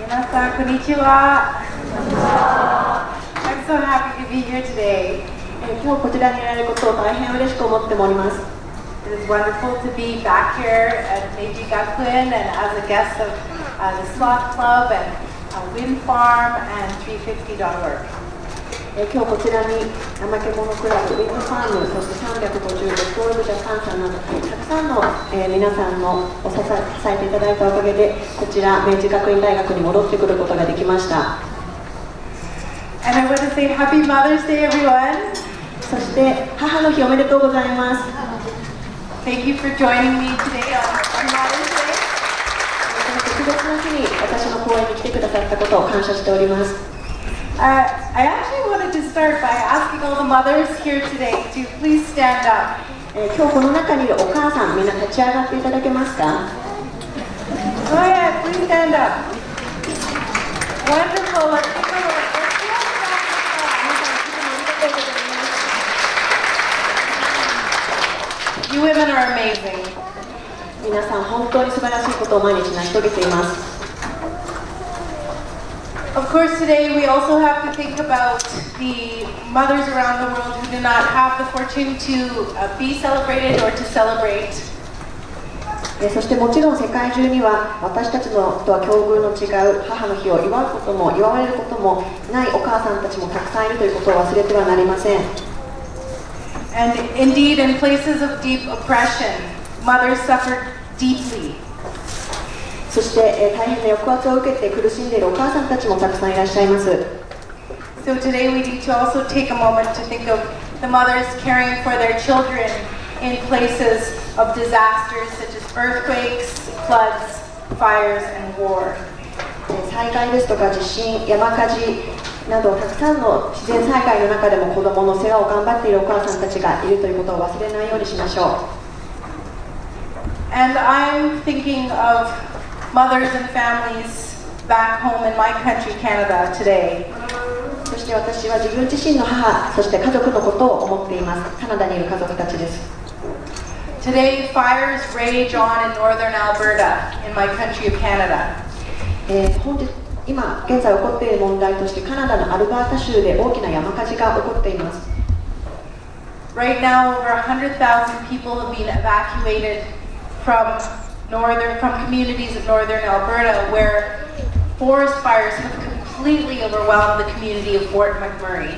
皆さん、こんにちは。I'm so happy to be here today. 今日こちらにいられることを大変嬉しく思っております。It is wonderful to be back here at 明治学院 and as a guest of the Sloth Club and Wind Farm and 350.org. 今日こちらに怠け者クラブ、ウィンドファーム、そして350ドットジャパンさんなどたくさんの、皆さんのお支えていただいたおかげでこちら明治学院大学に戻ってくることができました。And I want to say Happy Mother's Day, everyone. そして母の日おめでとうございます。Thank you for joining me today on Mother's Day. 特別な日に私の講演に来てくださったことを感謝しております。I actually wanted to start by asking all the mothers here today to please stand up. 今日この中にいるお母さん、みんな立ち上がっていただけますか？ Go ahead, please stand up. Wonderful. Let's take a look. You women are amazing. 皆さん本当に素晴らしいことを毎日成し遂げています。Of course, today we also have to think about the mothers around the world who do not have the fortune to be celebrated or to celebrate. そしてもちろん世界中には私たちのとは境遇の違う母の日を祝うことも祝われることもないお母さんたちもたくさんいるということを忘れてはなりません。And indeed, in places of deep oppression, mothers suffer deeply. そして、大変な抑圧を受けて苦しんでいるお母さんたちもたくさんいらっしゃいます。So today we need to also take a moment to think of the mothers caring for their children in places of disasters such as earthquakes, floods, fires, and war. 災害ですとか地震、山火事などたくさんの自然災害の中でも子どもの世話を頑張っているお母さんたちがいるということを忘れないようにしましょう。And I'm thinking of mothers and families back home in my country, Canada, today. そして私は自分自身の母、そして家族のことを思っています。カナダにいる家族たちです。Today, fires rage on in northern Alberta, in my country of Canada. 今現在起こっている問題としてカナダのアルバータ州で大きな山火事が起こっています。Right now, over 100,000 people have been evacuated from communities of northern Alberta where forest fires have completely overwhelmed the community of Fort McMurray.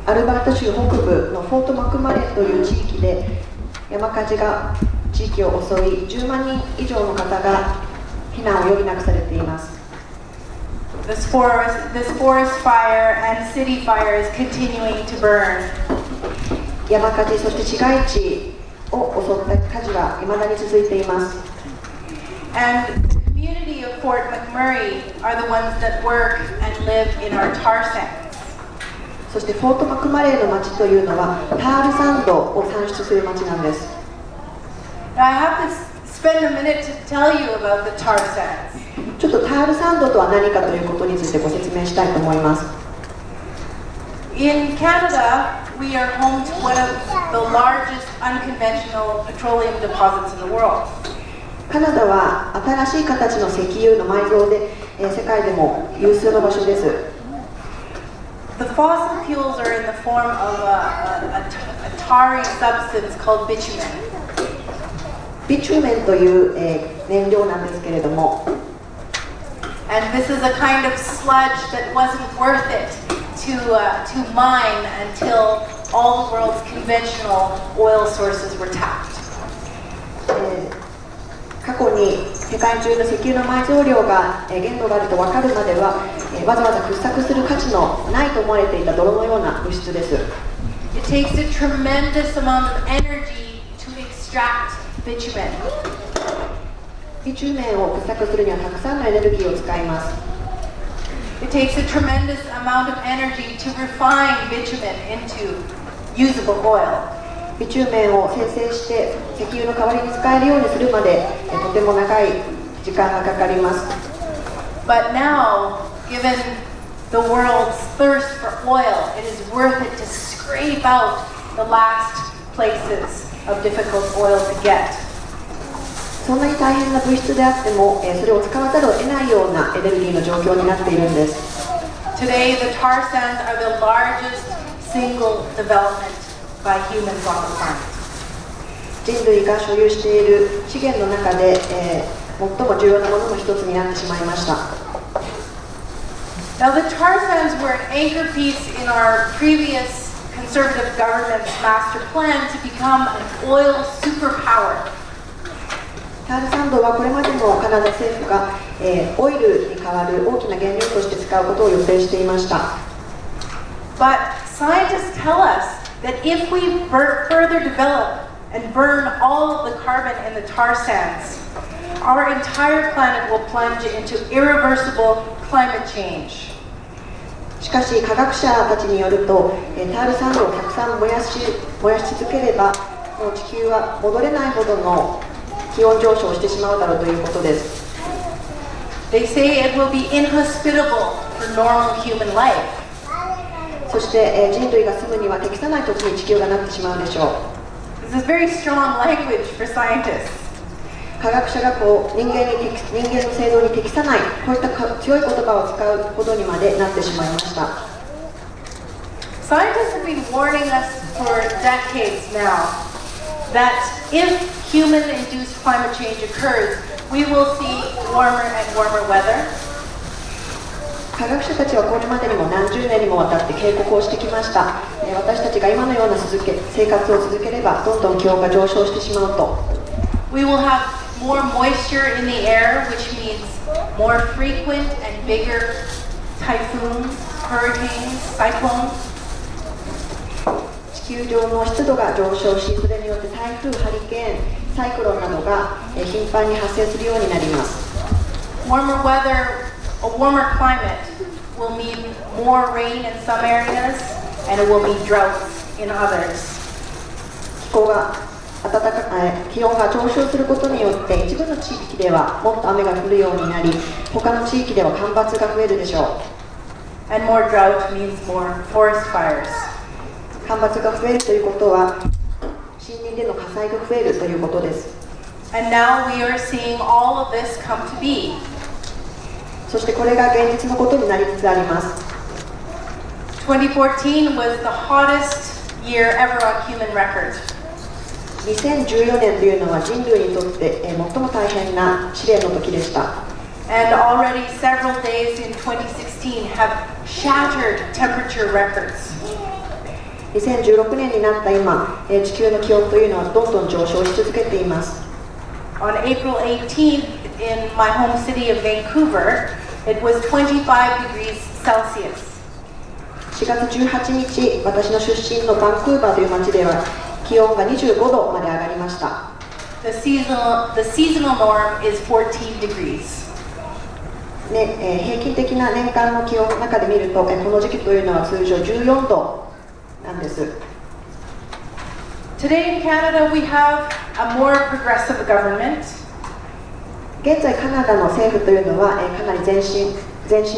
アルバータ州北部のフォートマクマレーという地域で山火事が地域を襲い10万人以上の方が避難を余儀なくされています。This forest fire and city fire is continuing to burn. 山火事、そして市街地を襲った火事は未だに続いています。And the community of Fort McMurray are the ones that work and live in our tar sands. そしてフォートマクマレーの町というのはタールサンドを産出する町なんです。Now I have to spend a minute to tell you about the tar sands. ちょっとタールサンドとは何かということについてご説明したいと思います。In Canada, we are home to one of the largest unconventional petroleum deposits in the world. カナダは新しい形の石油の埋蔵で、世界でも有数の場所です。The fossil fuels are in the form of a tarry substance called bitumen. ビチュメンという、燃料なんですけれども、And this is a kind of sludge that wasn't worth it to mine until all the world's conventional oil sources were tapped. 過去に世界中の石油の埋蔵量が限度があると分かるまではわざわざ掘削する価値のないと思われていた泥のような物質です。It takes a tremendous amount of energy to extract bitumen. ビチュメンを掘削するにはたくさんのエネルギーを使います。It takes a tremendous amount of energy to refine bitumen into usable oil. ビチュメンを生成して石油の代わりに使えるようにするまでとても長い時間がかかります。But now, given the world's thirst for oil, it is worth it to scrape out the last places of difficult oil to get. そんなに大変な物質であっても、それを使わざるを得ないようなエネルギーの状況になっているんです。Today, the tar sands are the largest single development by humans on the planet. 人類が所有している資源の中で、最も重要なものの一つになってしまいました。Now, the tar sands were an anchor piece in our previous conservative government's master plan to become an oil superpower. タールサンドはこれまでもカナダ政府が、オイルに代わる大きな原料として使うことを予定していました。But scientists tell us that if we further develop and burn all of the carbon in the tar sands, our entire planet will plunge into irreversible climate change. しかし科学者たちによると、タールサンドをたくさん燃やし続ければ、もう地球は戻れないほどの気温上昇してしまうだろうということです。They say it will be inhospitable for normal human life. そして、人類が住むには適さない土地に地球がなってしまうでしょう。This is very strong language for scientists. 科学者が人間の生存に適さない、こういった強い言葉を使うことにまでなってしまいました。Scientists have been warning us for decades now that if human-induced climate change occurs, we will see warmer and warmer weather. 科学者たちはこれまでにも何十年にもわたって警告をしてきました。私たちが今のような生活を続ければどんどん気温が上昇してしまうと。We will have more moisture in the air, which means more frequent and bigger typhoons, hurricanes, cyclones. 地球上の湿度が上昇し、それによって台風、ハリケーン、サイクロンなどが頻繁に発生するようになります。Warmer weather, a warmer climate will mean more rain in some areas and it will mean droughts in others. 気温が上昇することによって一部の地域ではもっと雨が降るようになり、他の地域では干ばつが増えるでしょう。And more drought means more forest fires. 干ばつが増えるということは森林での火災が増えるということです。And now we are seeing all of this come to be. そしてこれが現実のことになりつつあります。2014 was the hottest year ever on human record. 2014年というのは人類にとって最も大変な試練の時でした。And already several days in 2016 have shattered temperature records. 2016年になった今、地球の気温というのはどんどん上昇し続けています。On April 18th in my home city of Vancouver, it was 25 degrees Celsius. 4月18日、私の出身のバンクーバーという町では気温が25度まで上がりました。The seasonal norm is 14 degrees. 平均的な年間の気温の中で見ると、この時期というのは通常14度なんです。Today in Canada, we have a more progressive government. 現在カナダの政府というのは、かなり前進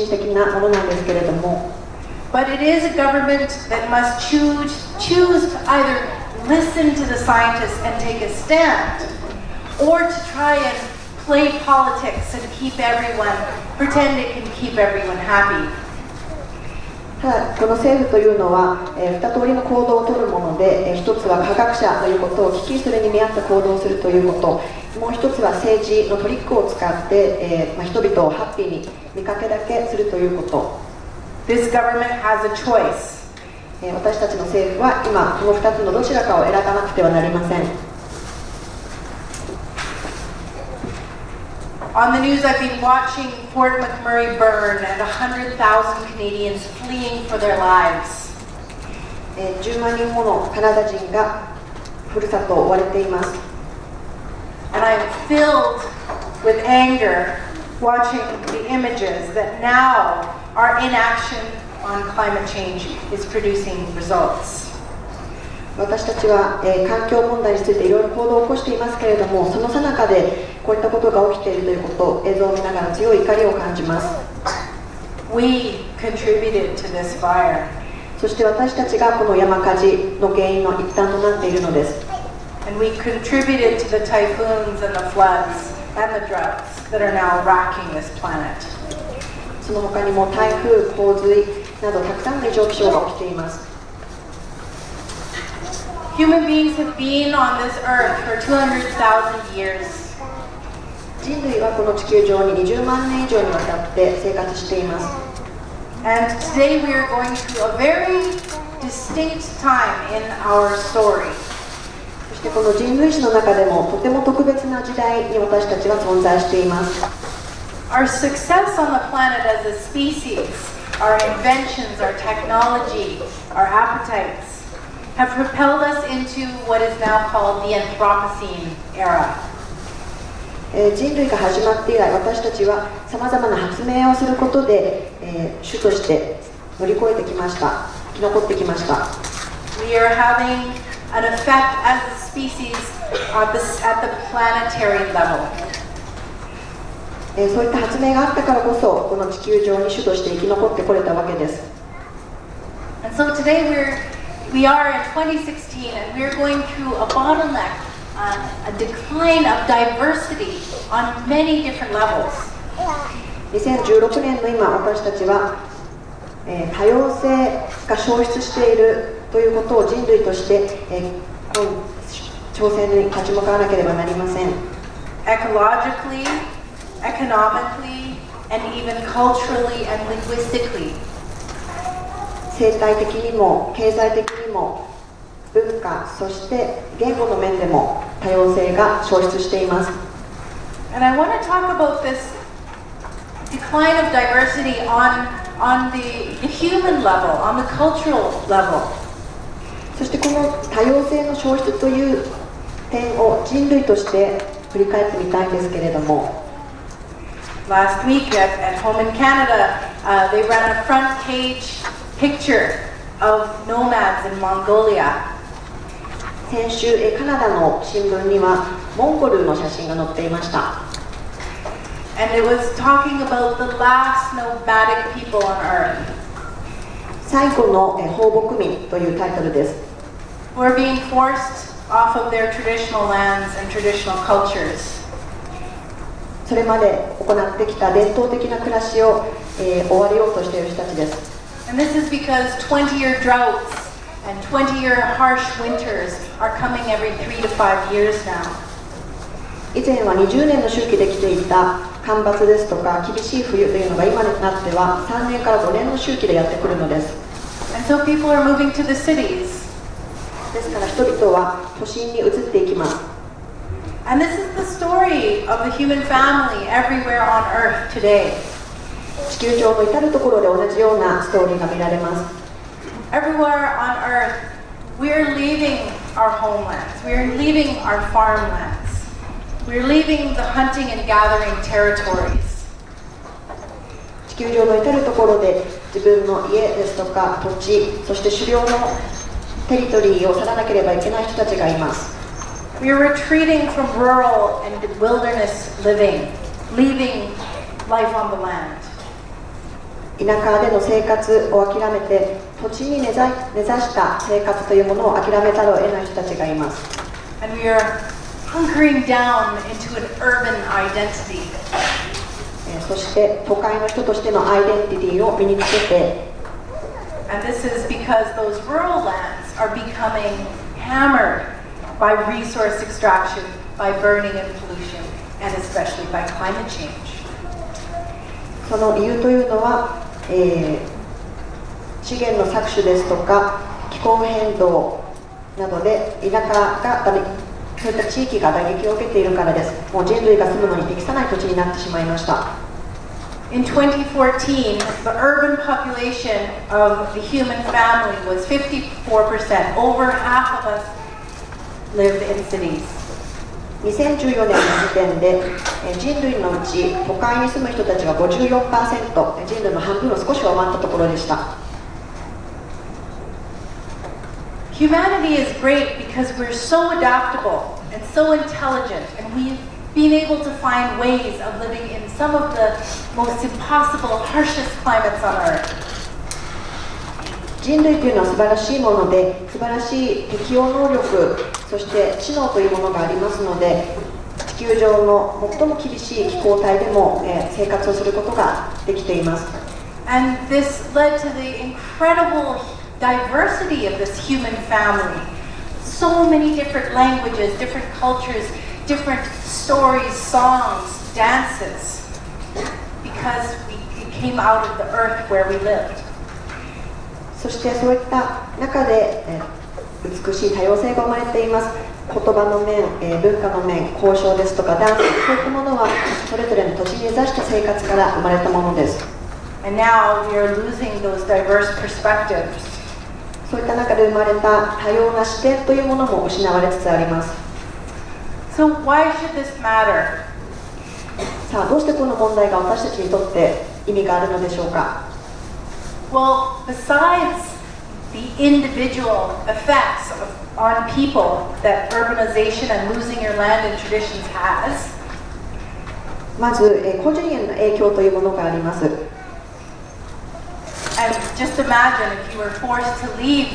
的なものなんですけれども、But it is a government that must choose to either listen to the scientists and take a stand, or to try and play politics and pretend it can keep everyone happy. ただこの政府というのは、2通りの行動をとるもので、一つは科学者ということを聞き、それに見合った行動をするということ、もう一つは政治のトリックを使って、人々をハッピーに見かけだけするということ。This government has a choice. 私たちの政府は今この2つのどちらかを選ばなくてはなりません。On the news, I've been watching Fort McMurray burn and 100,000 Canadians fleeing for their lives. 10万人ものカナダ人がふるさとを追われています。And I'm filled with anger watching the images that now our inaction on climate change is producing results. 私たちは、環境問題についていろいろ行動を起こしていますけれども、その最中でこういったことが起きているということを映像を見ながら強い怒りを感じます。We contributed to this fire. そして私たちがこの山火事の原因の一端となっているのです。And we contributed to the typhoons and the floods and the droughts that are now racking this planet. その他にも台風、洪水などたくさんの異常気象が起きています。Human beings have been on this earth for 200,000 years. 人類はこの地球上に20万年以上にわたって生活しています。And today we are going through a very distinct time in our story. そしてこの人類史の中でもとても特別な時代に私たちは存在しています。Our success on the planet as a species, our inventions, our technology, our appetites, have propelled us into what is now called the Anthropocene era. 人類が始まって以来、私たちはさまざまな発明をすることで、種として乗り越えてきました。生き残ってきました。We are having an effect as a species at the planetary level. そういった発明があったからこそ、この地球上に種として生き残ってこれたわけです。And so today we are in 2016 and we are going through a bottleneck.A decline of diversity on many different levels. 2016年の今、私たちは、多様性が消失しているということを人類として、挑戦に立ち向かわなければなりません。Ecologically, economically, and even culturally and linguistically. 生態的にも経済的にも文化、そして言語の面でも多様性が消失しています。And I want to talk about this decline of diversity on the human level, on the cultural level. そしてこの多様性の消失という点を人類として振り返ってみたいんですけれども、Last week at home in Canada, they ran a front page picture of nomads in Mongolia.先週、カナダの新聞にはモンゴルの写真が載っていました。And it was talking about the last nomadic people on earth. 最後の放牧民というタイトルです。Who are being forced off of their traditional lands and traditional cultures. それまで行ってきた伝統的な暮らしを、終わりようとしている人たちです。And this is because 20-year droughts.And 20-year harsh winters are coming every 3 to 5 years now. 以前は20年の周期で来ていた干ばつですとか厳しい冬というのが今になっては3年から5年の周期でやってくるのです。And so people are moving to the cities. ですから人々は都心に移っていきます。And this is the story of the human family everywhere on earth today. 地球上の至るところで同じようなストーリーが見られます。Everywhere on earth, we are leaving our homelands. We are leaving our farmlands. We are leaving the hunting and gathering territories. 地球上の至るところで自分の家ですとか土地、そして狩猟のテリトリーを去らなければいけない人たちがいます。We are retreating from rural and wilderness living, leaving life on the land.田舎での生活を諦めて土地に根ざした生活というものを諦めざるを得ない人たちがいます。And we are hunkering down into an urban identity. そして都会の人としてのアイデンティティを身につけて、And this is because those rural lands are becoming hammered by resource extraction, by burning and pollution, and especially by climate change.その理由というのは、資源の搾取ですとか気候変動などで田舎がそういった地域が打撃を受けているからです。もう人類が住むのに適さない土地になってしまいました。In 2014, the urban population of the human family was 54%. Over half of us lived in cities. 2014年の時点で人類のうち都会に住む人たちは 54%、 人類の半分を少し上回ったところでした。Humanity is great because we're so adaptable and so intelligent, and we've been able to find ways of living in some of the most impossible, harshest climates on earth. 人類というのは素晴らしいもので、素晴らしい適応能力、そそして知能というものがありますので、地球上の最も厳しい気候帯でも、生活をすることができています。And this led to the incredible diversity of this human family. So many different languages, different cultures, different stories, songs, dances, because we came out of the earth where we lived. そしてそういった中で、美しい多様性が生まれています。言葉の面、文化の面、交渉ですとかダンス、そういったものはそれぞれの土地に根ざした生活から生まれたものです。And now we are losing those diverse perspectives. そういった中で生まれた多様な視点というものも失われつつあります。So why should this matter? さあ、どうしてこの問題が私たちにとって意味があるのでしょうか。Well, besides the individual effects on people that urbanization and losing your land and traditions has, まず、個人への影響というものがあります。and just imagine if you were forced to leave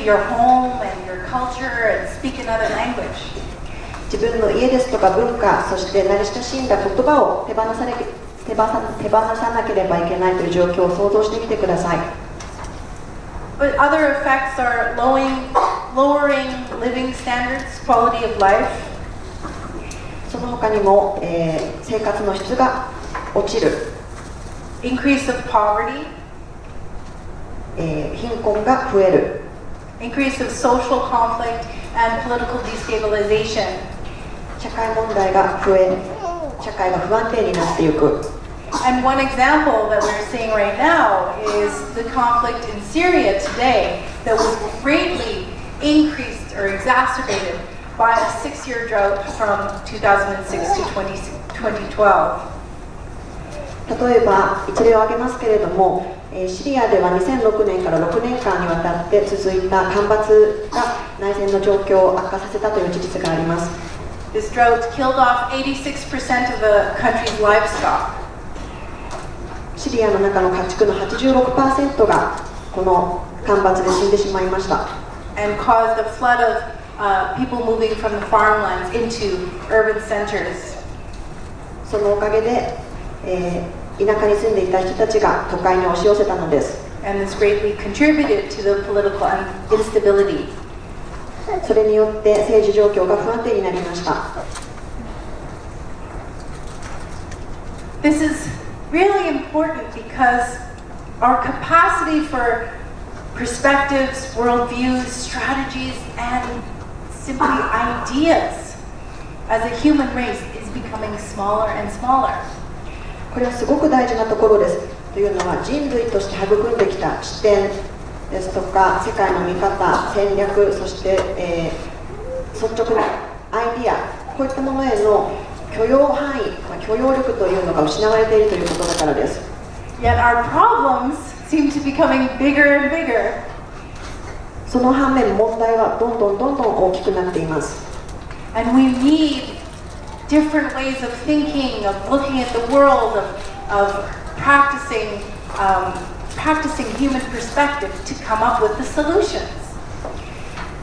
your home and your culture and speak another language. 自分の家ですとか文化、そして慣れ親しんだ言葉を手放さなければいけないという状況を想像してみてください。But other effects are lowering living standards, quality of life. その他にも、生活の質が落ちる。Increase of poverty. 貧困が増える。Increase of social conflict and political destabilization. 社会問題が増え、社会が不安定になっていく。And one example that we're seeing right now is the conflict in Syria today that was greatly increased or exacerbated by a 6-year drought from 2006 to 2012. 例えば一例を挙げますけれども、シリアでは2006年から6年間にわたって続いた干ばつが内戦の状況を悪化させたという事実があります。This drought killed off 86% of the country's livestock. シリアの中の家畜の 86% がこの干ばつで死んでしまいました。And caused a flood of people moving from the farmlands into urban centers. そのおかげで、田舎に住んでいた人たちが都会に押し寄せたのです。And this greatly contributed to the political instability. それによって政治状況が不安定になりました。This is really important because our capacity for perspectives, worldviews, strategies, and simply ideas as a human race is becoming smaller and smaller. これはすごく大事なところです。というのは人類として育んできた視点ですとか世界の見方、戦略、そして、率直なアイディア、こういったものへの許容範囲、許容力というのが失われているということだからです。Yet our problems seem to be becoming bigger and bigger. その反面、問題はどんどん大きくなっています。And we need different ways of thinking, of looking at the world, of practicing human perspective to come up with the solutions.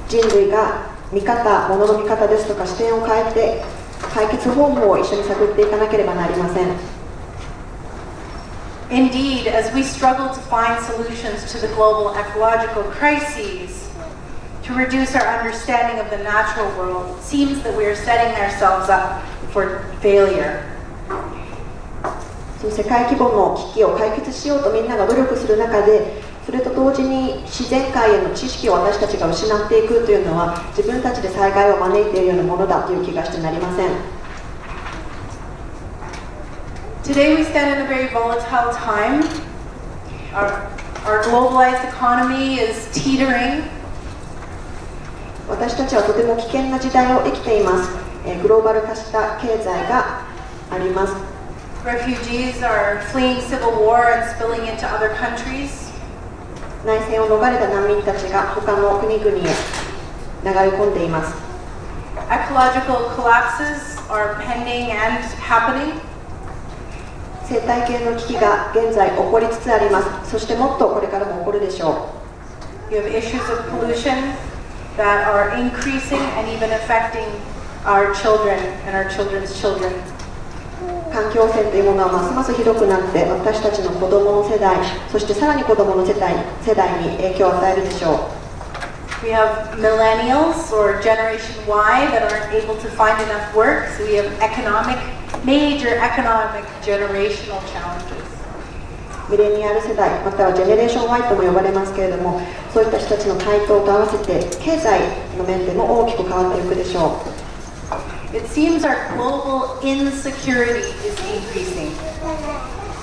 人類が見方、物の見方ですとか視点を変えて解決方法を一緒に探っていかなければなりません。Indeed, as we struggle to find solutions to the global ecological crises, to reduce our understanding of the natural world, it seems that we are setting ourselves up for failure. その世界規模の危機を解決しようとみんなが努力する中で、それと同時に自然界への知識を私たちが失っていくというのは自分たちで災害を招いているようなものだという気がしてなりません。Today we stand in a very volatile time. Our globalized economy is teetering. 私たちはとても危険な時代を生きています。グローバル化した経済があります。Refugees are fleeing civil war and spilling into other countries. 内戦を逃れた難民たちが他の国々へ流れ込んでいます。Ecological collapses are pending and happening. 生態系の危機が現在起こりつつあります。そしてもっとこれからも起こるでしょう。You have issues of pollution. that are increasing and even affecting our children and our children's children. 環境汚染というものはますますひどくなって私たちの子どもの世代そしてさらに子どもの世代に影響を与えるでしょう。We have millennials or Generation Y that aren't able to find enough work, so we have major economic generational challenges. ミレニアル世代またはジェネレーション Y とも呼ばれますけれども、そういった人たちの台頭と合わせて経済の面でも大きく変わっていくでしょう。It seems our global insecurity is increasing.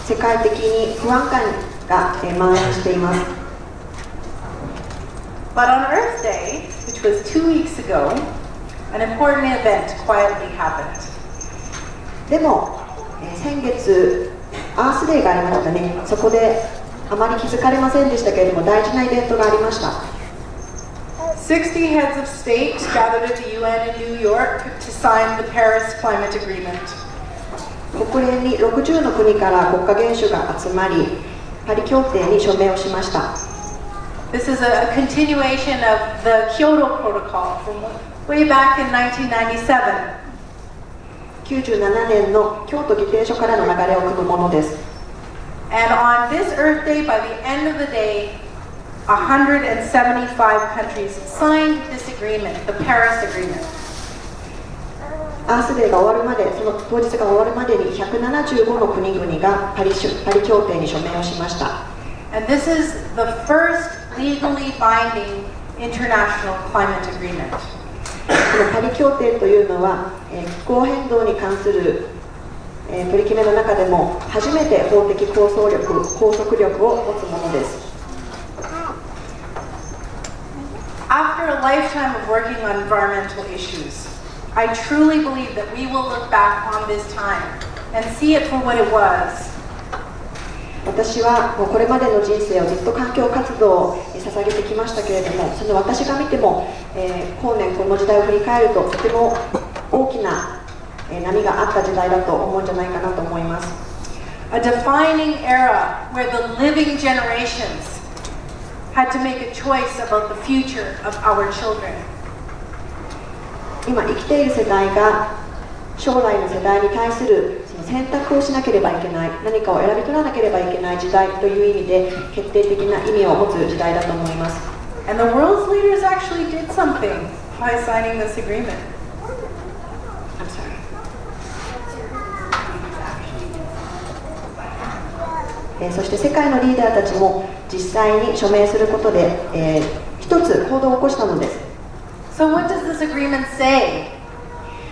世界的に不安感が蔓延しています。But on Earth Day, which was 2 weeks ago, an important event quietly happened. でも、先月アースデーがありましたね。そこであまり気づかれませんでしたけれども、大事なイベントがありました。60 heads of state gathered at the UN in New York to sign the Paris Climate Agreement. 国連に60の国から国家元首が集まり、パリ協定に署名をしました。This is a continuation of the Kyoto Protocol from way back in 1997. 97年の京都議定書からの流れを組むものです。And on this Earth Day, by the end of the day, 175 countries signed this agreement, the Paris Agreement. アースデーが終わるまで、その当日が終わるまでに175の国々がパリ協定に署名をしました。And this is the first legally binding international climate agreement. このパリ協定というのは、気候変動に関する、取り決めの中でも初めて法的拘束力を持つものです。After a lifetime of working on environmental issues, I truly believe that we will look back on this time and see it for what it was. 私はこれまでの人生をずっと環境活動を捧げてきましたけれども、その私が見ても、後年この時代を振り返るととても大きな波があった時代だと思うんじゃないかなと思います。A defining era where the living generations had to make a choice about the future of our children. 今生きている世代が将来の世代に対するその選択をしなければいけない、何かを選び取らなければいけない時代という意味で決定的な意味を持つ時代だと思います。And the world's leaders actually did something by signing this agreement. I'm sorry. そして世界のリーダーたちも実際に署名することで、一つ行動を起こしたのです。So what does this agreement say?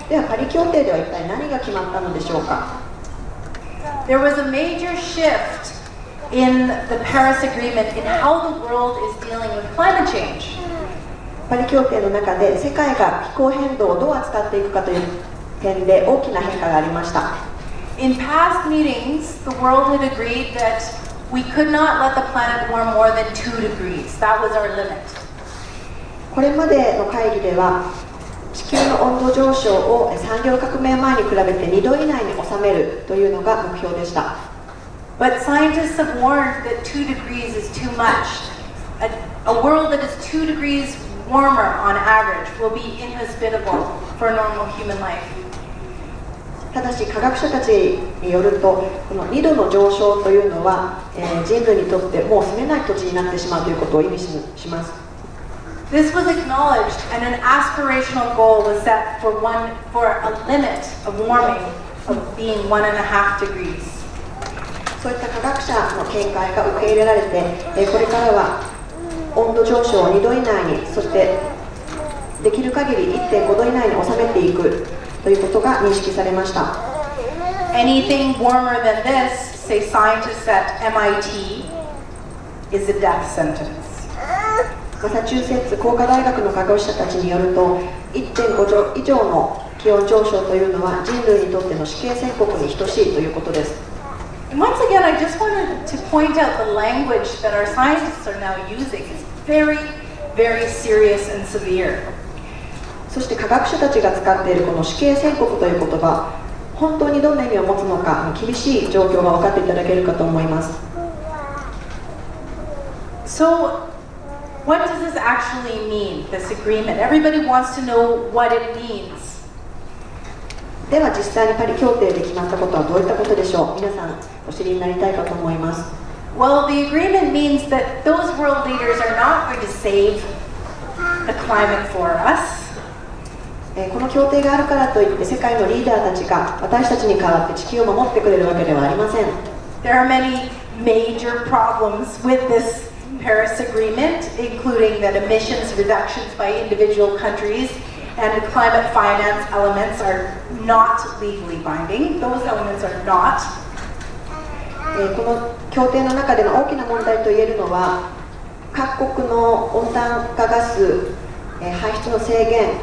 ではパリ協定では一体何が決まったのでしょうか。 There was a major shift in the Paris Agreement in how the world is dealing with climate change. パリ協定の中で世界が気候変動をどう扱っていくかという点で大きな変化がありました。In past meetings, the world had agreed that we could not let the planet warm more than 2 degrees. That was our limit. これまでの会議では地球の温度上昇を産業革命前に比べて2度以内に収めるというのが目標でした。But scientists have warned that 2 degrees is too much. A world that is 2 degrees warmer on average will be inhospitable for a normal human life. ただし科学者たちによるとこの2度の上昇というのは、人類にとってもう住めない土地になってしまうということを意味します。This was acknowledged, and an aspirational goal was set for a limit of warming of being 1.5 degrees. そういった科学者の見解が受け入れられて、これからは温度上昇を2度以内に、そしてできる限り 1.5 度以内に収めていくということが認識されました。Anything warmer than this, say scientists at MIT, is a death sentence. マサチューセッツ工科大学の科学者たちによると 1.5 度以上の気温上昇というのは人類にとっての死刑宣告に等しいということです。Once again, I just wanted to point out the language that our scientists are now using is very, very serious and severe. そして科学者たちが使っているこの死刑宣告という言葉、本当にどんな意味を持つのか厳しい状況が分かっていただけるかと思います。So what does this actually mean, this agreement? Everybody wants to know what it means. では実際にパリ協定で決まったことはどういったことでしょう。皆さんお知りになりたいかと思います。Well, the agreement means that those world leaders are not going to save the climate for us. この協定があるからといって世界のリーダーたちが私たちに代わって地球を守ってくれるわけではありません。There are many major problems with this Paris Agreement, including that emissions reductions by individual countries and the climate finance elements are not legally binding. Those elements are not. この協定の中での大きな問題と言えるのは各国の温暖化ガス排出の制限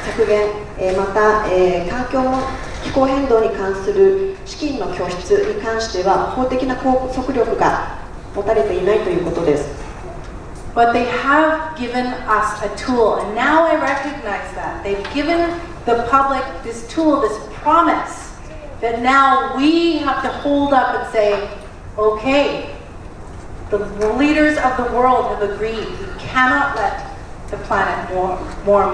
削減、また、環境の気候変動に関する資金の拠出に関しては法的な拘束力が持たれていないということです。But they have given us a tool, and now I recognize that. They've given the public this tool, this promise, that now we have to hold up and say, okay, the leaders of the world have agreed. We cannot let the planet warm more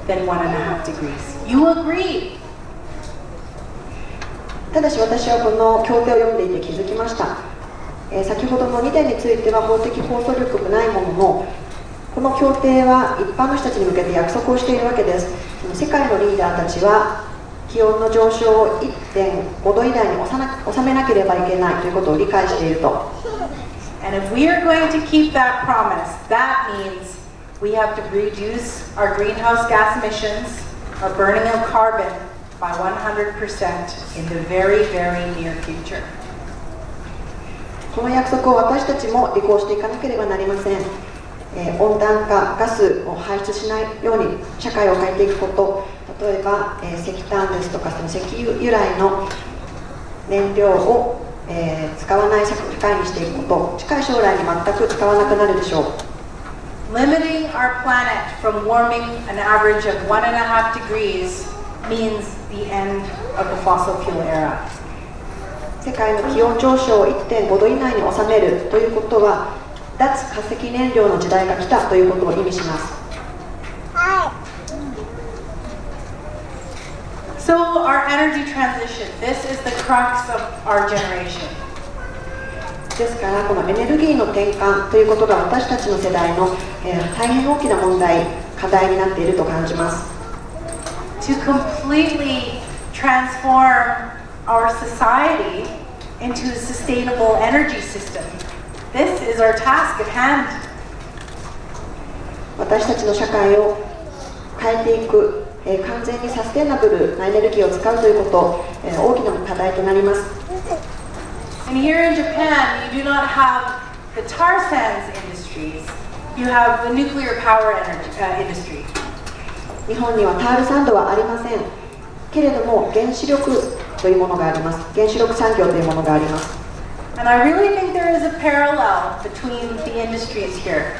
than 1.5 degrees. You agree. ただし私はこの協定を読んでいて気づきました。先ほどの2点については法的拘束力がないものの、この協定は一般の人たちに向けて約束をしているわけです。世界のリーダーたちは気温の上昇を 1.5 度以内に収めなければいけないということを理解していると。And if we are going to keep that promise, that means we have to reduce our greenhouse gas emissions, our burning of carbon by 100% in the very, very near future. この約束を私たちも履行していかなければなりません。温暖化ガスを排出しないように社会を変えていくこと、例えば、石炭ですとかその石油由来の燃料を、使わない社会にしていくこと、近い将来に全く使わなくなるでしょう。Limiting our planet from warming an average of 1.5 degrees means the end of the fossil fuel era. 世界の気温上昇を 1.5 度以内に収めるということは脱化石燃料の時代が来たということを意味します。So our energy transition, this is the crux of our generation. ですからこのエネルギーの転換ということが私たちの世代の、大変大きな問題、課題になっていると感じます。To completely transform our society into a sustainable energy system. This is our task at hand. 私たちの社会を変えていく、完全にサステナブルなエネルギーを使うということ、大きな課題となります。And here in Japan, you do not have the tar sands industries. You have the nuclear power industry. 日本にはタールサンドはありません。けれども原子力というものがあります。原子力産業というものがあります。And I really think there is a parallel between the industries here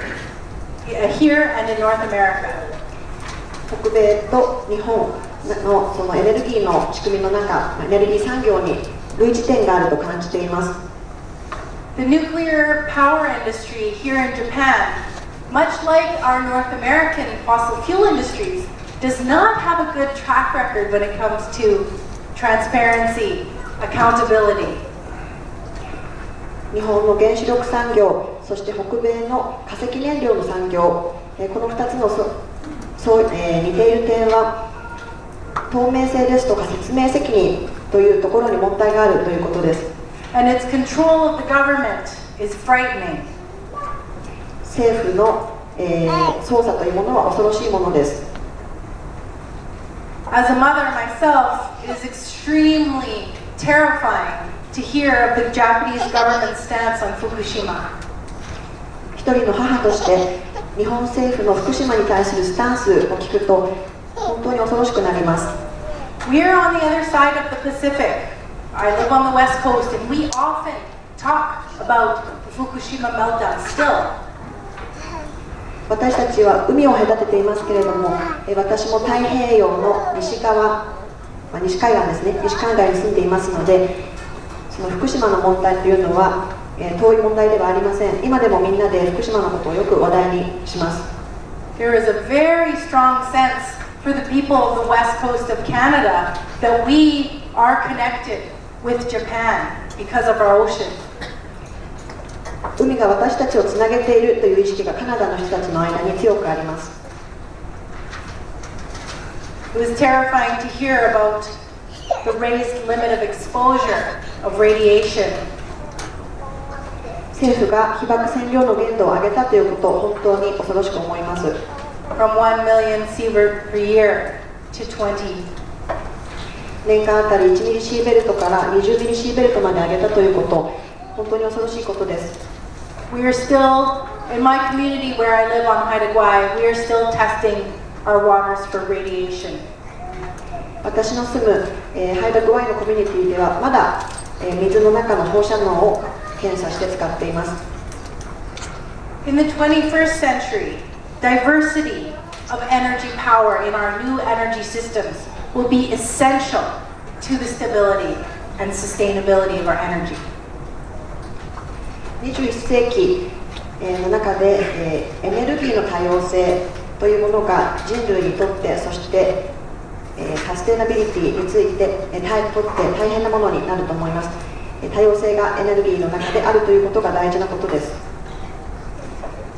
and in North America. 北米と日本のそのエネルギーの仕組みの中、エネルギー産業に類似点があると感じています。The nuclear power industry here in Japan, much like our North American fossil fuel industries, does not have a good track record when it comes to transparency, accountability. 日本の原子力産業、そして北米の化石燃料の産業、この2つの似ている点は透明性ですとか説明責任というところに問題があるということです。And its control of the government is frightening. 政府の、操作というものは恐ろしいものです。As a mother myself, it is extremely terrifying to hear of the Japanese government's stance on Fukushima. 一人の母として日本政府の福島に対するスタンスを聞くと本当に恐ろしくなります。We are on the other side of the Pacific. I live on the West Coast, and we often talk about the Fukushima meltdown still. 私たちは海を隔てていますけれども、私も太平洋の西海岸ですね、西海岸に住んでいますので、その福島の問題というのは遠い問題ではありません。今でもみんなで福島のことをよく話題にします。There is a very strong sense for the people of the west coast of Canada that we are connected with Japan because of our ocean. 海が私たちをつなげているという意識がカナダの人たちの間に強くあります。It was terrifying to hear about the raised limit of exposure of radiation. 政府が被爆線量の限度を上げたということを本当に恐ろしく思います。From 1 million sievert per year to 20. 年間あたり1ミリシーベルトから20ミリシーベルトまで上げたということ、本当に恐ろしいことです。We are still, in my community where I live on Haida Gwaii, we are still testing our waters for radiation. 私の住む、ハイダグワイのコミュニティではまだ、水の中の放射能を検査して使っています。In the 21st century, diversity of energy power in our new energy systems will be essential to the stability and sustainability of our energy. 21世紀の中で、エネルギーの多様性というものが人類にとって、そしてサステナビリティについてとって大変なものになると思います。多様性がエネルギーの中であるということが大事なことです。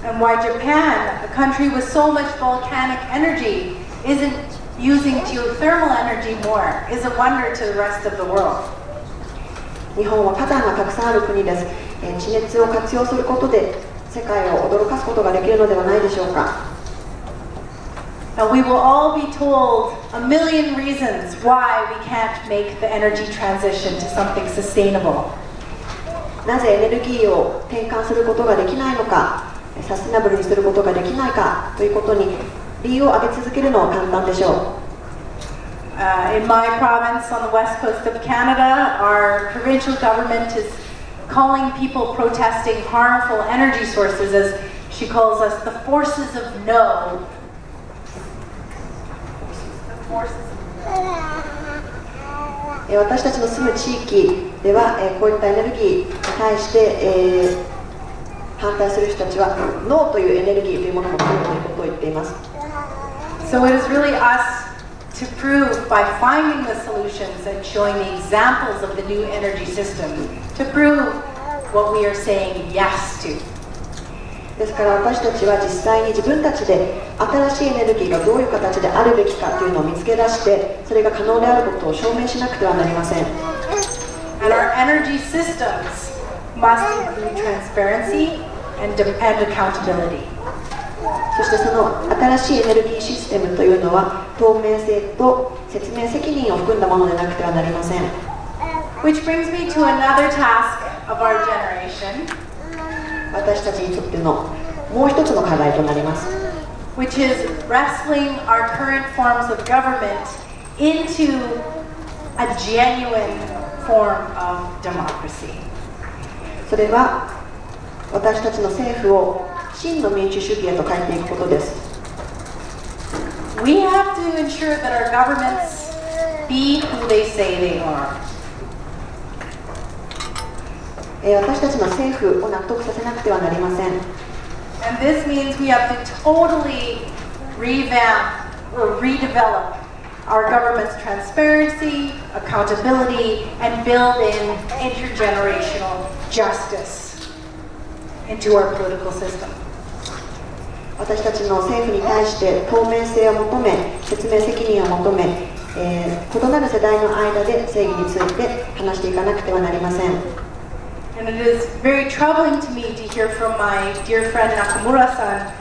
And why Japan, a country with so much volcanic energy, isn't using geothermal energy more is a wonder to the rest of the world. 日本は火山がたくさんある国です。地熱を活用することで世界を驚かすことができるのではないでしょうか。Now we will all be told a million reasons why we can't make the energy transition to something sustainable. なぜエネルギーを転換することができないのか、サステナブルにすることができないかということに理由を挙げ続けるのは簡単でしょう。In my province on the west coast of Canada, our provincial government is calling people protesting harmful energy sources, as she calls us, the forces of no. 私たちの住む地域では、こういったエネルギーに対して、反対する人たちはノーというエネルギーというものも来るということを言っています。So it is really us to prove by finding the solutions and showing the examples of the new energy system to prove what we are saying yes to. ですから私たちは実際に自分たちで新しいエネルギーがどういう形であるべきかというのを見つけ出して、それが可能であることを証明しなくてはなりません。And our energy systems must include transparency and accountability. そしてその新しいエネルギーシステムというのは透明性と説明責任を含んだものでなくてはなりません。Which brings me to another task of our generation. 私たちにとってのもう一つの課題となります。Which is wrestling our current forms of government into a genuine form of democracy. それは私たちの政府を真の民主主義へと変えていくことです。We have to ensure that our governments be who they say they are. 私たちの政府を納得させなくてはなりません。And this means we have to totally revamp or redevelop our government's transparency, accountability, and build in intergenerational justice into our political system. 私たちの政府に対して透明性を求め、説明責任を求め、異なる世代の間で正義について話していかなくてはなりません。And it is very troubling to me to hear from my dear friend Nakamura-san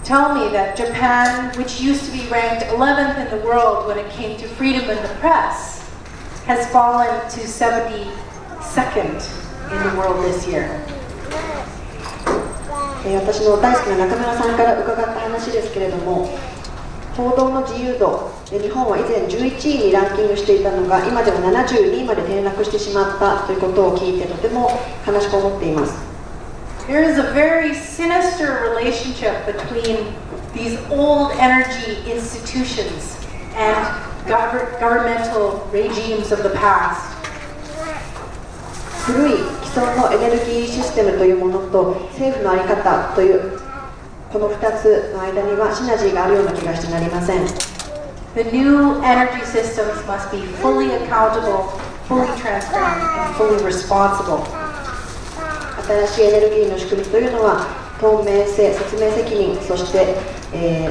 tell me that Japan, which used to be ranked 11th in the world when it came to freedom in the press, has fallen to 72nd in the world this year. 私の大好きな中村さんから伺った話ですけれども、報道の自由度で日本は以前11位にランキングしていたのが今では72位まで転落してしまったということを聞いてとても悲しく思っています。There is a very sinister relationship between these old energy institutions and governmental regimes of the past. 古い規存のエネルギーシステムというものと政府の在り方というこの2つの間にはシナジーがあるような気がしてなりません。 The new energy systems must be fully accountable, fully transparent, and fully responsible. 新しいエネルギーの仕組みというのは透明性、説明責任、そして、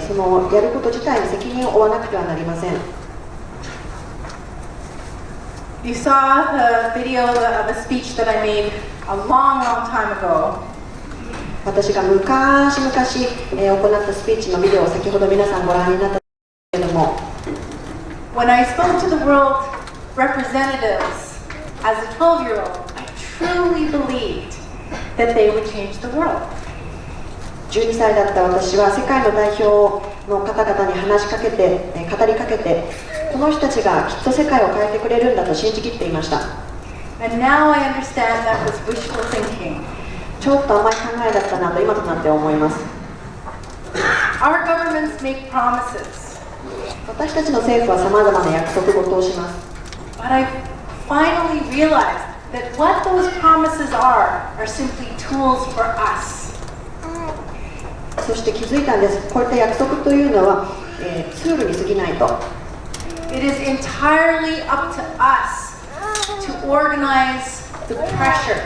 そのやること自体に責任を負わなくてはなりません。You saw the video of a speech that I made a long, long time ago. 私が昔々、行ったスピーチのビデオを先ほど皆さんご覧になったけれども、 When I spoke to the world representatives as a 12-year-old, I truly believed that they would change the world. 12歳だった私は世界の代表の方々に話しかけて、語りかけて、この人たちがきっと世界を変えてくれるんだと信じきっていました。 And now I understand that was wishful thinking. ちょっと甘い考えだったなと今となって思います。 Our governments make promises, 私たちの政府はさまざまな約束事をします。 but I finally realized that what those promises are simply tools for us. そして気づいたんです。こういった約束というのは、ツールに過ぎないと。 It is entirely up to us to organize the pressure.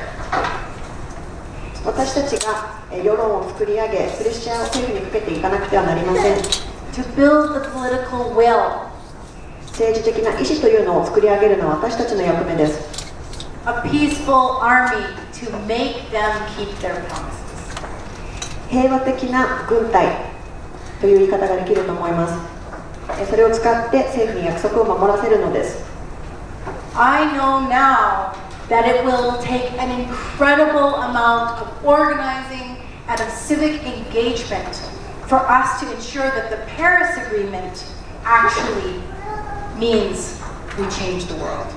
私たちが世論を作り上げ、プレッシャーを政府にかけていかなくてはなりません。 To build the political will. 政治的な意思というのを作り上げるのは私たちの役目です。 A peaceful army to make them keep their promises. 平和的な軍隊という言い方ができると思います。それを使って政府に約束を守らせるのです。 I know now that it will take an incredible amount of organizing and of civic engagement for us to ensure that the Paris Agreement actually means we change the world.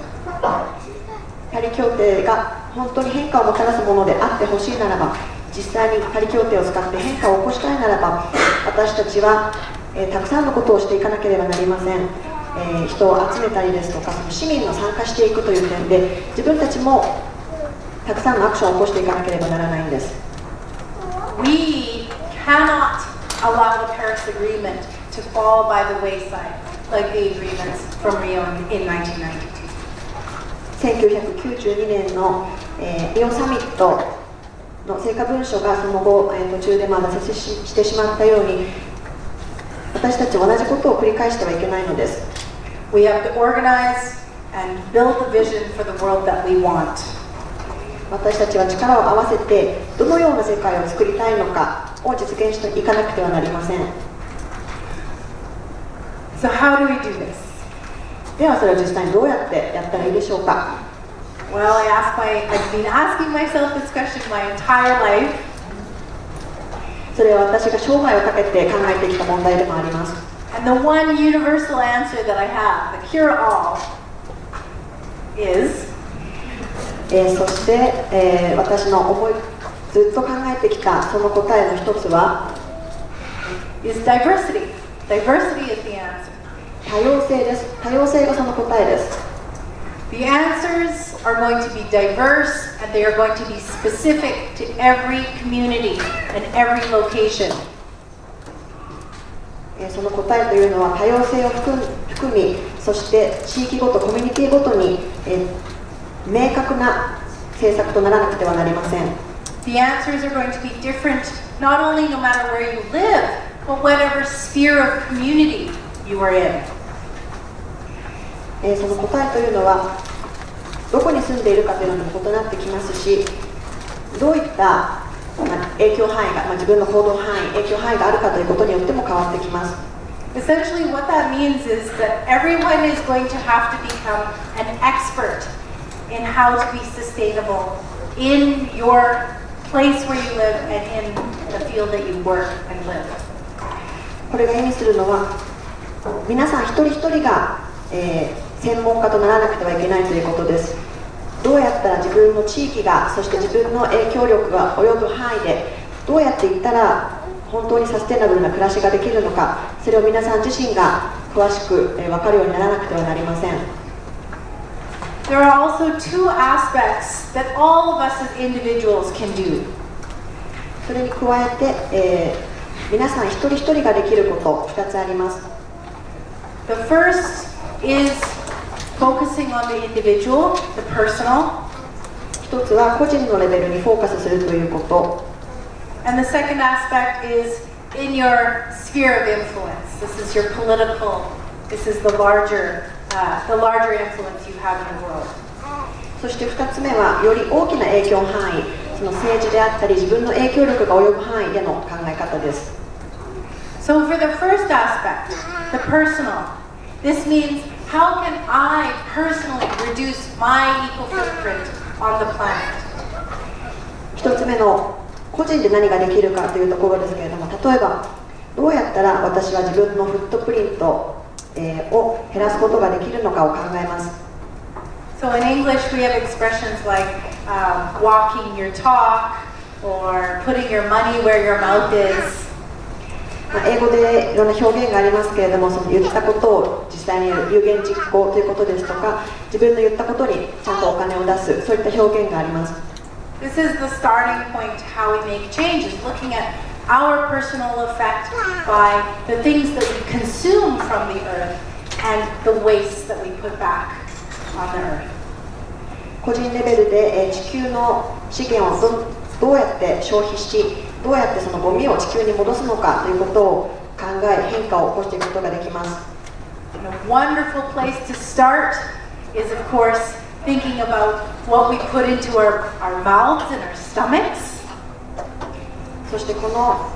パリ協定が本当に変化をもたらすものであってほしいならば、実際にパリ協定を使って変化を起こしたいならば、私たちは、たくさんのことをしていかなければなりません。人を集めたりですとか、その市民が参加していくという点で、自分たちもたくさんのアクションを起こしていかなければならないんです。 We cannot allow the Paris Agreement to fall by the wayside like the agreements from Rio in 1992. 1992年の、リオサミットの成果文書がその後、途中で挫折してしまったように、私たちは同じことを繰り返してはいけないのです。 We have to organize and build the vision for the world that we want. 私たちは力を合わせてどのような世界を作りたいのかを実現していかなくてはなりません。 So how do we do this? ではそれを実際にどうやってやったらいいでしょうか。 Well, I've been asking myself this question my entire life. それは私が生涯をかけて考えてきた問題でもあります。 And the one universal answer that I have, the cure-all, is そして、私のずっと考えてきたその答えの一つは is diversity. Diversity is the answer. 多様性です。多様性がその答えです。 The answers are going to be diverse and they are going to be specific to every community and every location. その答えというのは多様性を含み、そして地域ごと、コミュニティごとに、明確な政策とならなくてはなりません。 The answers are going to be different not only no matter where you live, but whatever sphere of community you are in. その答えというのはどこに住んでいるかというのにも異なってきますし、どういった影響範囲が、自分の行動範囲、影響範囲があるかということによっても変わってきます。 Essentially what that means is that everyone is going to have to become an expert in how to be sustainable in your place where you live and in the field that you work and live. これが意味するのは、皆さん一人一人が、専門家とならなくてはいけないということです。どうやったら自分の地域が、そして自分の影響力が及ぶ範囲でどうやっていったら本当にサステナブルな暮らしができるのか、それを皆さん自身が詳しく分かるようにならなくてはなりません。there are also two aspects that all of us as individuals can do. それに加えて、皆さん一人一人ができること2つあります。The first is focusing on the individual, the personal. 一つは個人のレベルにフォーカスするということ。And the second aspect is in your sphere of influence. This is your political, this is the larger influence you have in the world. そして2つ目はより大きな影響範囲、その政治であったり自分の影響力が及ぶ範囲での考え方です。So for the first aspect, the personal, this means how can I personally reduce my eco footprint on the planet? 1つ目の個人で何ができるかというところですけれども、例えばどうやったら私は自分のフットプリントを減らすことができるのかを考えます。So in English we have expressions like walking your talk or putting your money where your mouth is. 英語でいろんな表現がありますけれども、その言ったことを実際に有言実行ということですとか、自分の言ったことにちゃんとお金を出す、そういった表現があります。This is the starting point to how we make changes, looking at our personal effect by the things that we consume from the earth and the waste that we put back on the earth. 個人レベルで地球の資源をどうやって消費し、どうやってそのゴミを地球に戻すのかということを考え、変化を起こしていくことができます。And a wonderful place to start is, of course, thinking about what we put into our mouths and our stomachs. そしてこの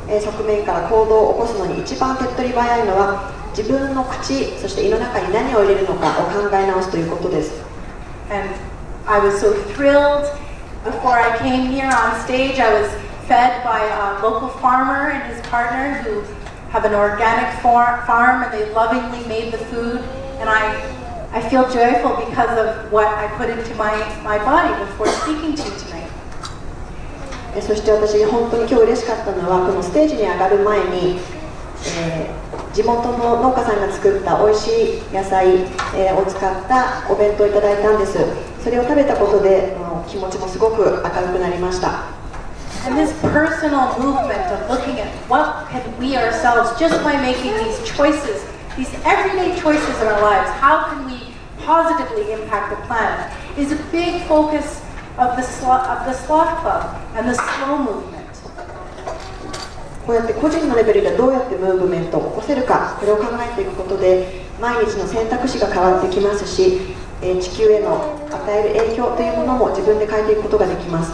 側面から行動を起こすのに一番手っ取り早いのは自分の口、そして胃の中に何を入れるのかを考え直すということです。And I was so thrilled before I came here on stage. I was fed by a local farmer and his partner who have an organic farm, and they lovingly made the food. And I feel joyful because of what I put into my body before speaking to you tonight. そして私本当に今日嬉しかったのはこのステージに上がる前に、地元の農家さんが作った美味しい野菜、を使ったお弁当をいただいたんです。それを食べたことで気持ちもすごく明るくなりました。And this personal movement of looking at what can we ourselves, just by making these choices, these everyday choices in our lives, how can we positively impact the planet, is a big focus of the Sloth Club and the slow movement. こうやって個人のレベルでどうやってムーブメントを起こせるか、これを考えていくことで毎日の選択肢が変わってきますし、地球への与える影響というものも自分で変えていくことができます。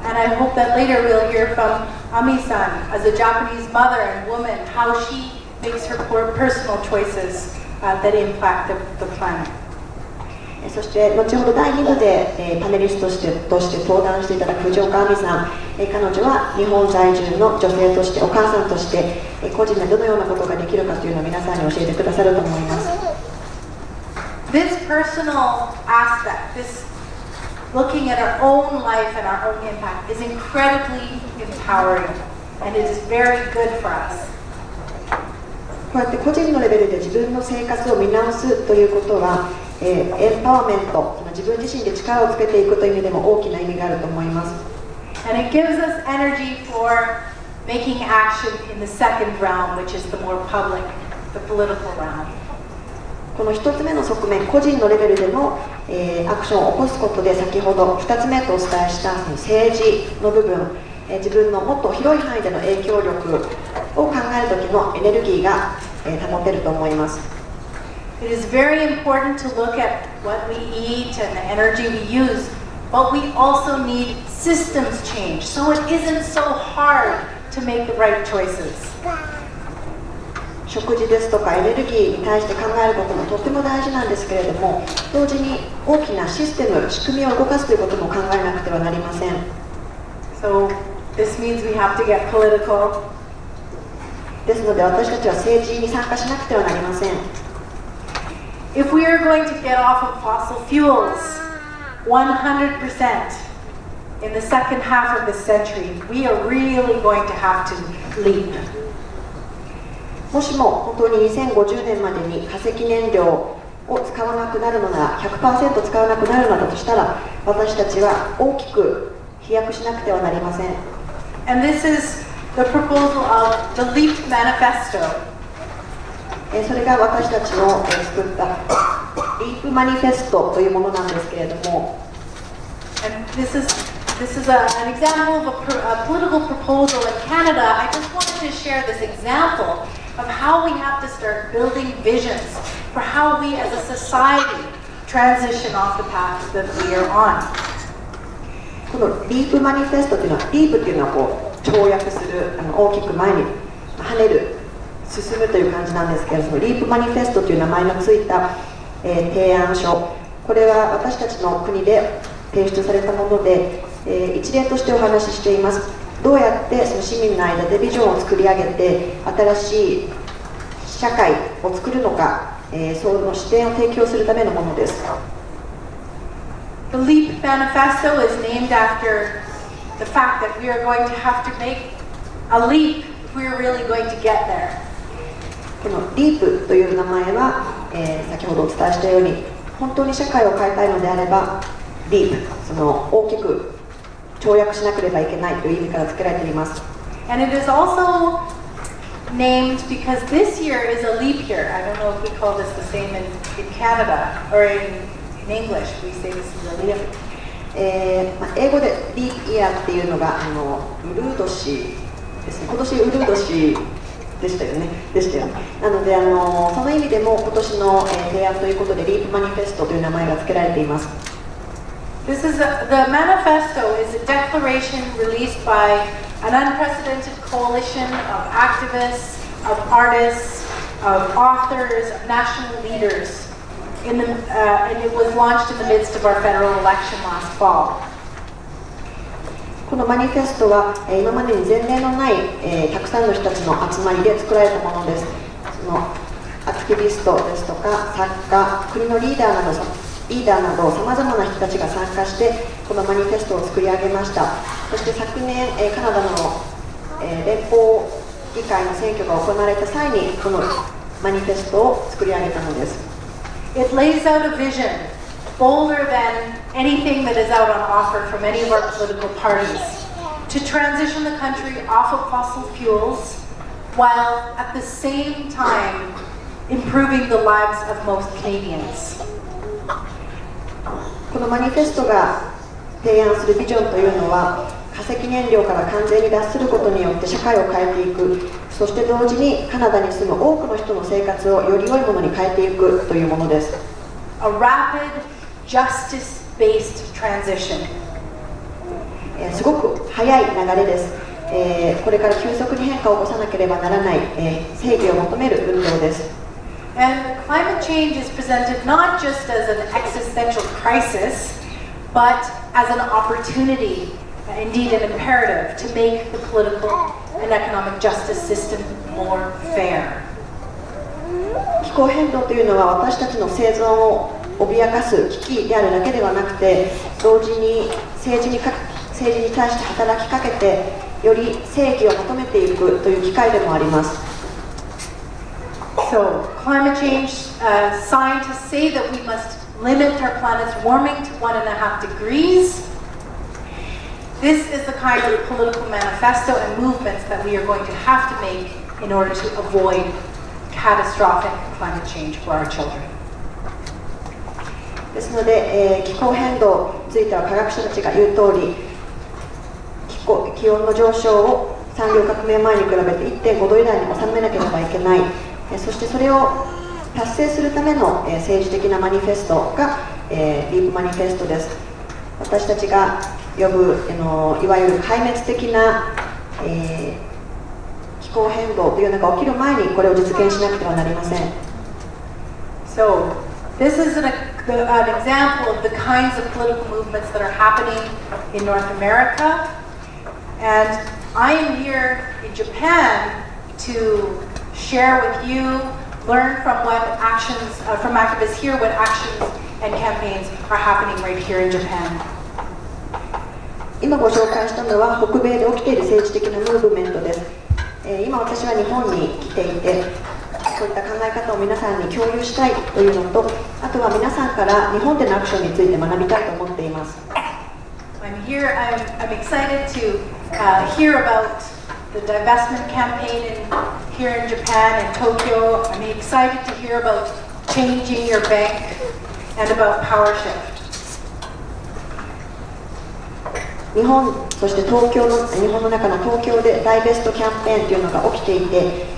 And I hope that later we'll hear from Ami-san, as a Japanese mother and woman, how she makes her personal choices that impact the planet. そして後ほど第2部で、パネリストとして登壇していただく藤岡亜美さん、彼女は日本在住の女性として、お母さんとして、個人でどのようなことができるかというのを皆さんに教えてくださると思います。This personal aspect, this looking at our own life and our own impact, is incredibly empowering, and it is very good for us. こうやって個人のレベルで自分の生活を見直すということは、エンパワーメント、自分自身で力をつけていくという意味でも大きな意味があると思います。And it gives us energy for making action in the second round, which is the more public, the political round. この1つ目の側面、個人のレベルでの、アクションを起こすことで、先ほど2つ目とお伝えした政治の部分、自分のもっと広い範囲での影響力を考える時のエネルギーが、保てると思います。It is very important to look at what we eat and the energy we use, but we also need systems change, so it isn't so hard to make the right choices. 食事ですとかエネルギーに対して考えることもとっても大事なんですけれども、同時に大きなシステム、仕組みを動かすということも考えなくてはなりません。So this means we have to get political. ですので私たちは政治に参加しなくてはなりません。If we are going to get off of fossil fuels 100% in the second half of this century, we are really going to have to leap. もしも本当に2050年までに化石燃料を使わなくなるのなら 100% 使わなくなるのだとしたら、私たちは大きく飛躍しなくてはなりません。 And this is the proposal of the LEAP Manifesto. それが私たちの作ったリープマニフェストというものなんですけれども、 And this is an example of a political proposal in Canada. I just wanted to share this example of how we have to start building visions for how we as a society transition off the path that we are on. このリープマニフェストというのは、リープというのはこう跳躍する、大きく前に跳ねる、進むという感じなんですけれども、リープマニフェストという名前のついた、提案書、これは私たちの国で提出されたもので、一例としてお話ししています。どうやってその市民の間でビジョンを作り上げて新しい社会を作るのか、その視点を提供するためのものです。 The LEAP Manifesto is named after the fact that we are going to have to make a leap if we are really going to get there. このリープという名前は、先ほどお伝えしたように、本当に社会を変えたいのであればリープ、その大きく跳躍しなければいけないという意味から付けられています。 And it is also named because this year is a leap year. I don't know if we call this the same in Canada or in English. We say this is a leap. 英語でリープイヤーっていうのがウルー年ですね。今年ウルー年でしたよね。なのでその意味でも今年の、提案ということでリープマニフェストという名前が付けられています。 The manifesto is a declaration released by an unprecedented coalition of activists, of artists, of authors, of national leaders, and it was launched in the midst of our federal election last fall. このマニフェストは、今までに前例のない、たくさんの人たちの集まりで作られたものです。そのアクティビストですとか作家、国のリーダーなどさまざまな人たちが参加してこのマニフェストを作り上げました。そして昨年、カナダの、連邦議会の選挙が行われた際にこのマニフェストを作り上げたのです。 It lays out a vision bolder than anything that is out on offer from any of our political parties to transition the country off of fossil fuels while at the same time improving the lives of most Canadians. このマニフェストが提案するビジョンというのは化石燃料から完全に脱することによって社会を変えていく、そして同時にカナダに住む多くの人の生活をより良いものに変えていくというものです。 A rapid, justice-based transition. すごく早い流れです。これから急速に変化を起こさなければならない、正義を求める運動です。 And climate change is presented not just as an existential crisis, but as an opportunity, indeed an imperative, to make the political and economic justice system more fair. 気候変動というのは私たちの生存を脅かす危機であるだけではなくて、同時に政治に対して働きかけてより正義を求めていくという機会でもあります。 So, climate change scientists say that we must limit our planet's warming to 1.5 degrees. This is the kind of political manifesto and movements that we are going to have to make in order to avoid catastrophic climate change for our children. ですので、気候変動については科学者たちが言う通り、気温の上昇を産業革命前に比べて 1.5 度以内に収めなければいけない。そしてそれを達成するための政治的なマニフェストがリープマニフェストです。私たちが呼ぶいわゆる壊滅的な気候変動というのが起きる前にこれを実現しなくてはなりません。So, this is an example of the kinds of political movements that are happening in North America. And I am here in Japan to share with you, learn from what actions, from activists here, what actions and campaigns are happening right here in Japan. 今ご紹介したのは北米で起きている政治的なムーブメントです。今私は日本に来ていて、そういった考え方を皆さんに共有したいというのと、あとは皆さんから日本でのアクションについて学びたいと思っています。I'm excited to hear about the divestment campaign here in Japan and Tokyo. I'm excited to hear about changing your bank and about power shift. 日本、そして日本の中の東京でダイベストキャンペーンというのが起きていて、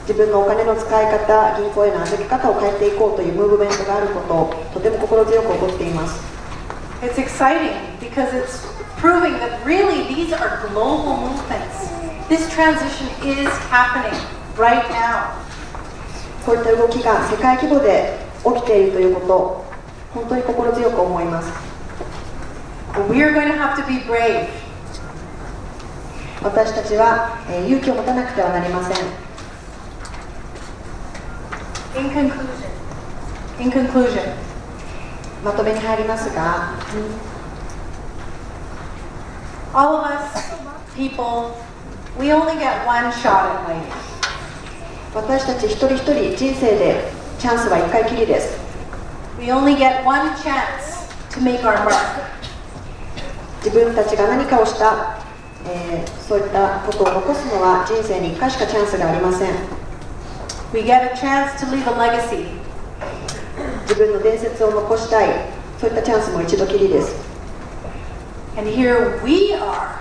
自分のお金の使い方、銀行への預け方を変えていこうというムーブメントがあることをとても心強く思っています。It's exciting because it's proving that really these are global movements. This transition is happening right now. こういった動きが世界規模で起きているということを本当に心強く思います。But we are going to have to be brave. 私たちは勇気を持たなくてはなりません。In conclusion, まとめに入りますが、all of us people, we only get one shot at life. 私たち一人一人人生でチャンスは一回きりです。We only get one chance to make our mark. 自分たちが何かをした、そういったことを残すのは人生に一回しかチャンスがありません。We get a chance to leave a legacy. 自分の伝説を残したい、そういったチャンスも一度きりです。And here we are,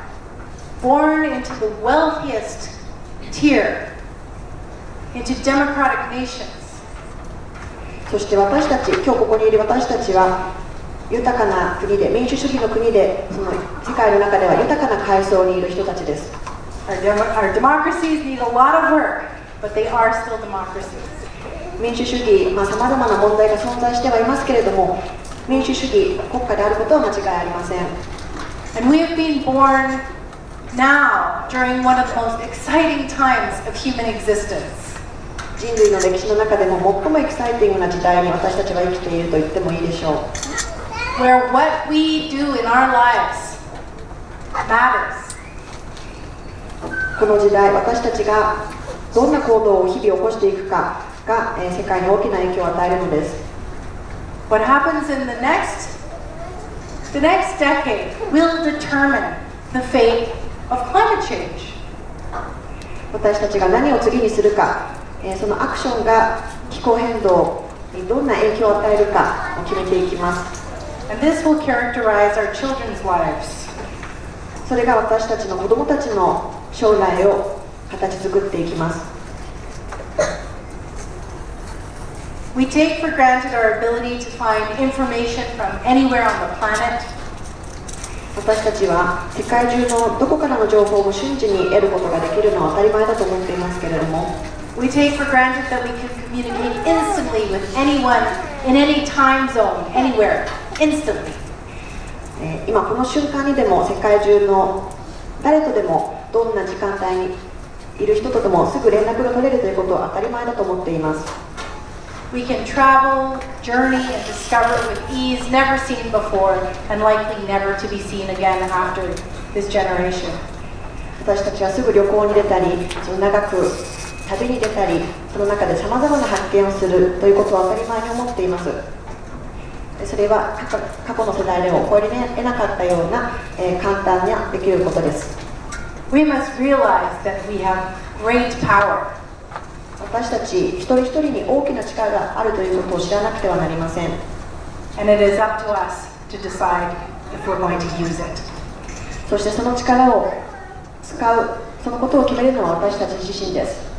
born into the wealthiest tier, into democratic nations. そして私たち、今日ここにいる私たちは豊かな国で、民主主義の国で、その世界の中では豊かな階層にいる人たちです。Our democracies need a lot of work, but they are still democracies. 民主主義、さまざまな問題が存在してはいますけれども、民主主義国家であることは間違いありません。And we have been born now during one of the most exciting times of human existence. 人類の歴史の中でも最もエキサイティングな時代に私たちは生きていると言ってもいいでしょう。Where what we do in our lives matters. この時代、私たちがどんな行動を日々起こしていくかが、世界に大きな影響を与えるのです。What happens in the next decade will determine the fate of climate change. 私たちが何を次にするか、そのアクションが気候変動にどんな影響を与えるかを決めていきます。And this will characterize our children's lives. それが私たちの子供たちの将来を形作っていきます。We take for granted our ability to find information from anywhere on the planet. 私たちは世界中のどこからの情報も瞬時に得ることができるのは当たり前だと思っていますけれども、We take for granted that we can communicate instantly with anyone in any time zone, anywhere, instantly. 今この瞬間にでも世界中の誰とでもどんな時間帯にいる人とでもすぐ連絡が取れるということは当たり前だと思っています。We can travel, journey, and discover with ease never seen before and likely never to be seen again after this generation. 私たちはすぐ旅行に出たり、長く旅に出たり、その中でさまざまな発見をするということは当たり前に思っています。それは過去の世代でも超えれなかったような、簡単にできることです。We must realize that we have great power. 私たち一人一人に大きな力があるということを知らなくてはなりません。And it is up to us to decide if we're going to use it. そしてその力を使う、そのことを決めるのは私たち自身です。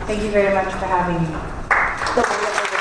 Thank you very much for having me. どうもありがとうございます。